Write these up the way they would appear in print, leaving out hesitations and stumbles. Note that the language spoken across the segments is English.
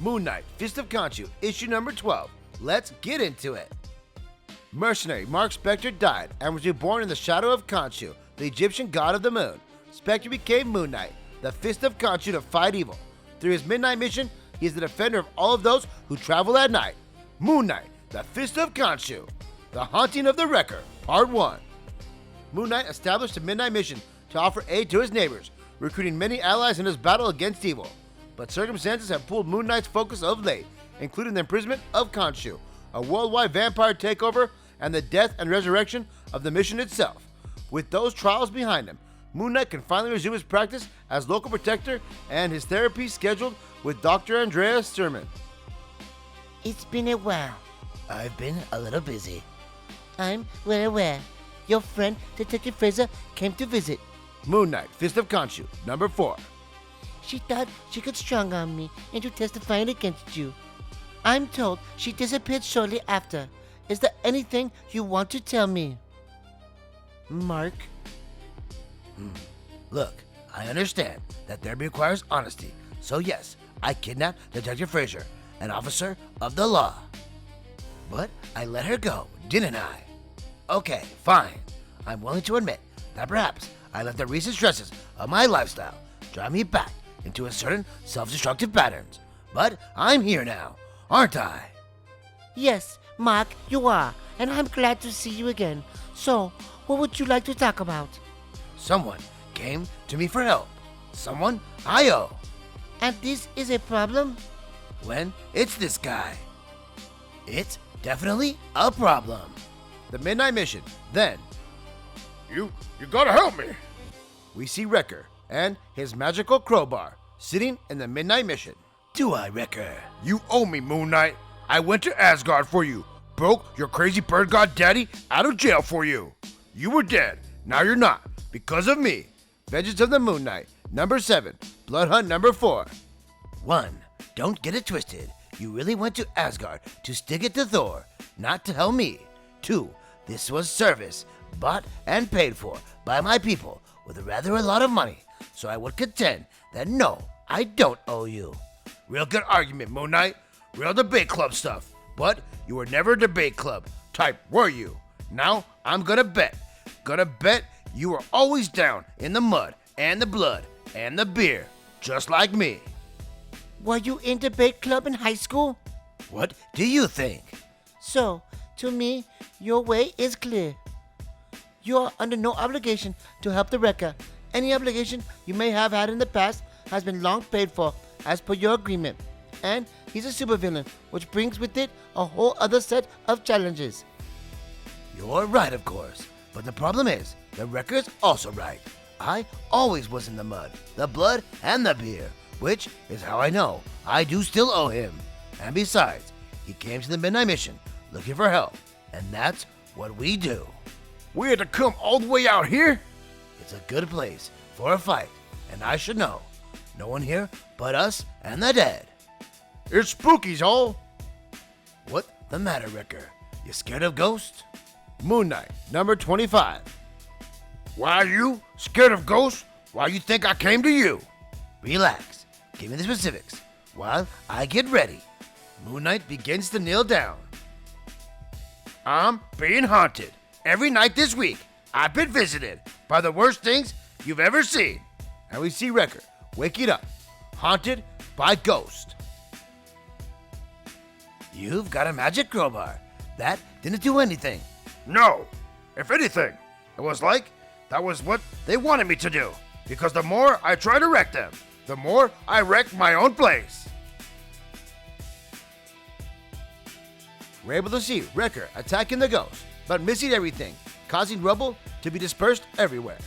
Moon Knight, Fist of Khonshu, issue number 12. Let's get into it. Mercenary Marc Spector died and was reborn in the shadow of Khonshu, the Egyptian god of the moon. Spector became Moon Knight, the Fist of Khonshu, to fight evil. Through his midnight mission, he is the defender of all of those who travel at night. Moon Knight, the Fist of Khonshu, the Haunting of the Wrecker, Part 1. Moon Knight established a midnight mission to offer aid to his neighbors, recruiting many allies in his battle against evil. But circumstances have pulled Moon Knight's focus of late, including the imprisonment of Khonshu, a worldwide vampire takeover, and the death and resurrection of the mission itself. With those trials behind him, Moon Knight can finally resume his practice as local protector and his therapy scheduled with Dr. Andreas Sturman. It's been a while. I've been a little busy. I'm well aware. Your friend, Detective Fraser, came to visit. Moon Knight, Fist of Khonshu, number 4. She thought she could strong-arm me into testifying against you. I'm told she disappeared shortly after. Is there anything you want to tell me? Mark? Look, I understand that therapy requires honesty, so yes, I kidnapped Detective Fraser, an officer of the law. But I let her go, didn't I? Okay, fine. I'm willing to admit that perhaps I let the recent stresses of my lifestyle drive me back into a certain self-destructive patterns. But I'm here now, aren't I? Yes, Mark, you are, and I'm glad to see you again. So, what would you like to talk about? Someone came to me for help. Someone I owe. And this is a problem? When it's this guy. It's definitely a problem. The Midnight Mission, then. You gotta help me. We see Wrecker and his magical crowbar sitting in the Midnight Mission. Do I, Wrecker? You owe me, Moon Knight. I went to Asgard for you. Broke your crazy bird god daddy out of jail for you. You were dead. Now you're not. Because of me. Vengeance of the Moon Knight, number 7. Blood Hunt, number 4. 1. Don't get it twisted. You really went to Asgard to stick it to Thor, not to help me. 2. This was service, bought and paid for by my people with a lot of money, so I would contend that no, I don't owe you. Real good argument, Moon Knight. Real debate club stuff. But you were never a debate club type, were you? Now I'm gonna bet. Gonna bet you were always down in the mud and the blood and the beer, just like me. Were you in debate club in high school? What do you think? So, to me, your way is clear. You are under no obligation to help the Wrecker. Any obligation you may have had in the past has been long paid for, as per your agreement. And he's a supervillain, which brings with it a whole other set of challenges. You're right, of course. But the problem is, the Wrecker's also right. I always was in the mud, the blood, and the beer, which is how I know I do still owe him. And besides, he came to the Midnight Mission looking for help, and that's what we do. We had to come all the way out here? It's a good place for a fight, and I should know. No one here but us and the dead. It's spookies, all. What the matter, Wrecker? You scared of ghosts? Moon Knight, number 25. Why you scared of ghosts? Why you think I came to you? Relax. Give me the specifics while I get ready. Moon Knight begins to kneel down. I'm being haunted. Every night this week, I've been visited by the worst things you've ever seen. And we see Wrecker waking up, haunted by ghosts. You've got a magic crowbar. That didn't do anything. No. If anything, it was like that was what they wanted me to do. Because the more I try to wreck them, the more I wreck my own place. We're able to see Wrecker attacking the ghost, but missing everything, causing rubble to be dispersed everywhere.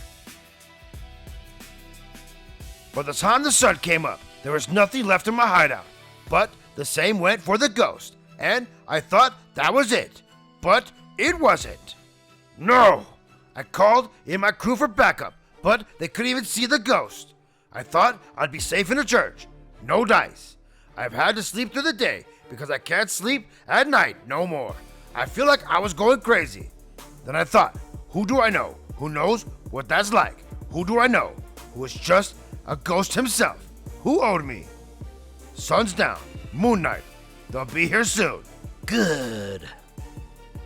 By the time the sun came up, there was nothing left in my hideout. But the same went for the ghost, and I thought that was it. But it wasn't. No! I called in my crew for backup, but they couldn't even see the ghost. I thought I'd be safe in a church. No dice. I've had to sleep through the day because I can't sleep at night no more. I feel like I was going crazy. Then I thought, who do I know who knows what that's like? Who do I know who is just a ghost himself? Who owed me? Sun's down. Moon Knight. They'll be here soon. Good.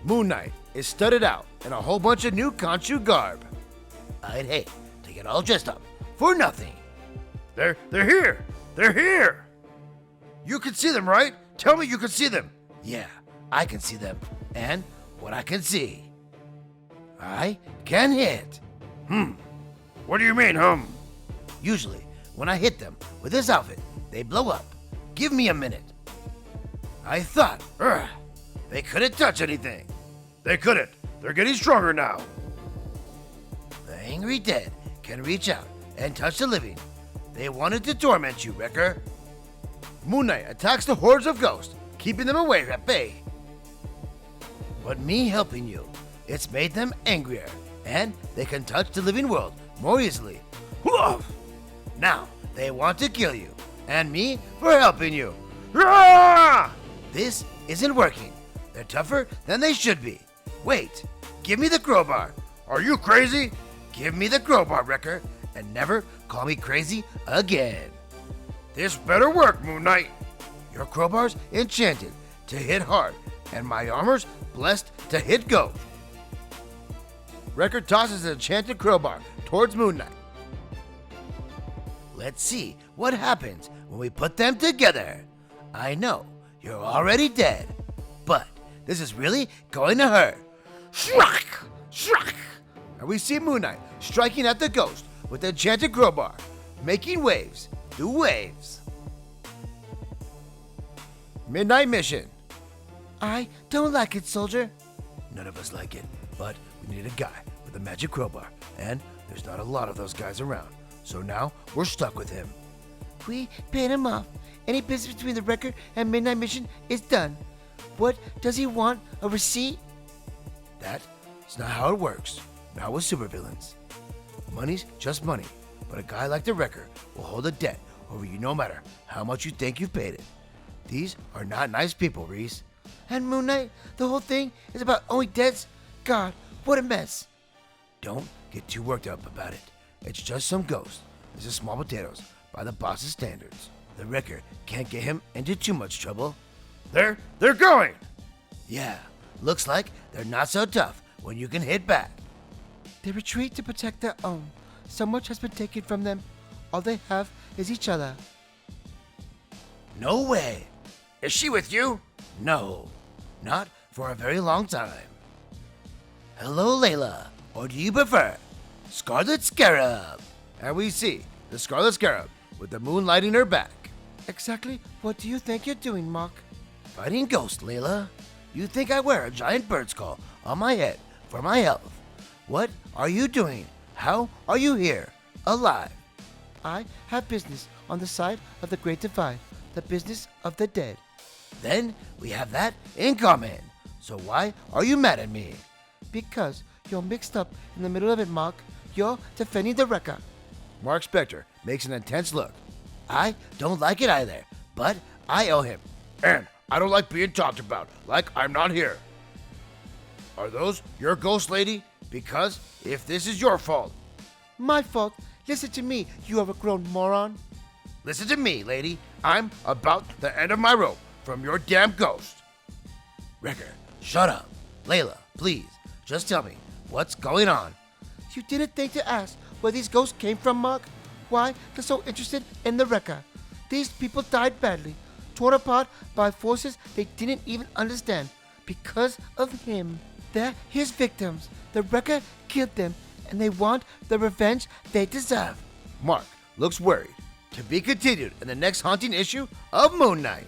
Moon Knight is studded out in a whole bunch of new Khonshu garb. I'd hate to get all dressed up for nothing. They're here. They're here. You can see them, right? Tell me you can see them. Yeah, I can see them. And what I can see, I can hit. What do you mean, Usually, when I hit them with this outfit, they blow up. Give me a minute. I thought, they couldn't touch anything. They couldn't. They're getting stronger now. The angry dead can reach out and touch the living. They wanted to torment you, Wrecker. Moon Knight attacks the hordes of ghosts, keeping them away at bay. But me helping you, it's made them angrier, and they can touch the living world more easily. Now, they want to kill you, and me for helping you. This isn't working. They're tougher than they should be. Wait, give me the crowbar. Are you crazy? Give me the crowbar, Wrecker, and never call me crazy again. This better work, Moon Knight. Your crowbar's enchanted to hit hard, and my armor's blessed to hit go. Wrecker tosses an enchanted crowbar towards Moon Knight. Let's see what happens when we put them together. I know you're already dead, but this is really going to hurt. Shrak! Shrak! And we see Moon Knight striking at the ghost with the enchanted crowbar, making waves through waves. Midnight mission. I don't like it, soldier. None of us like it, but we need a guy with a magic crowbar, and there's not a lot of those guys around. So now we're stuck with him. We paid him off. Any business between the Wrecker and Midnight Mission is done. What does he want? A receipt? That is not how it works. Not with supervillains. Money's just money, but a guy like the Wrecker will hold a debt over you no matter how much you think you've paid it. These are not nice people, Reese. And Moon Knight, the whole thing is about owing debts? God, what a mess. Don't get too worked up about it. It's just some ghost. This is small potatoes by the boss's standards. The Wrecker can't get him into too much trouble. They're going! Yeah, looks like they're not so tough when you can hit back. They retreat to protect their own. So much has been taken from them. All they have is each other. No way. Is she with you? No, not for a very long time. Hello, Layla. Or do you prefer Scarlet Scarab? And we see the Scarlet Scarab with the moon lighting her back. Exactly what do you think you're doing, Mark? Fighting ghosts, Layla. You think I wear a giant bird skull on my head for my health? What are you doing? How are you here, alive? I have business on the side of the Great Divide, the business of the dead. Then we have that in common. So why are you mad at me? Because you're mixed up in the middle of it, Mark. You're defending the Wrecker. Marc Spector makes an intense look. I don't like it either, but I owe him. And I don't like being talked about like I'm not here. Are those your ghost, lady? Because if this is your fault. My fault? Listen to me, you are a grown moron. Listen to me, lady. I'm about the end of my rope from your damn ghost. Wrecker, shut up. Layla, please, just tell me what's going on. You didn't think to ask where these ghosts came from, Mark? Why they're so interested in the Wrecker? These people died badly, torn apart by forces they didn't even understand. Because of him. They're his victims. The Wrecker killed them, and they want the revenge they deserve. Mark looks worried. To be continued in the next haunting issue of Moon Knight.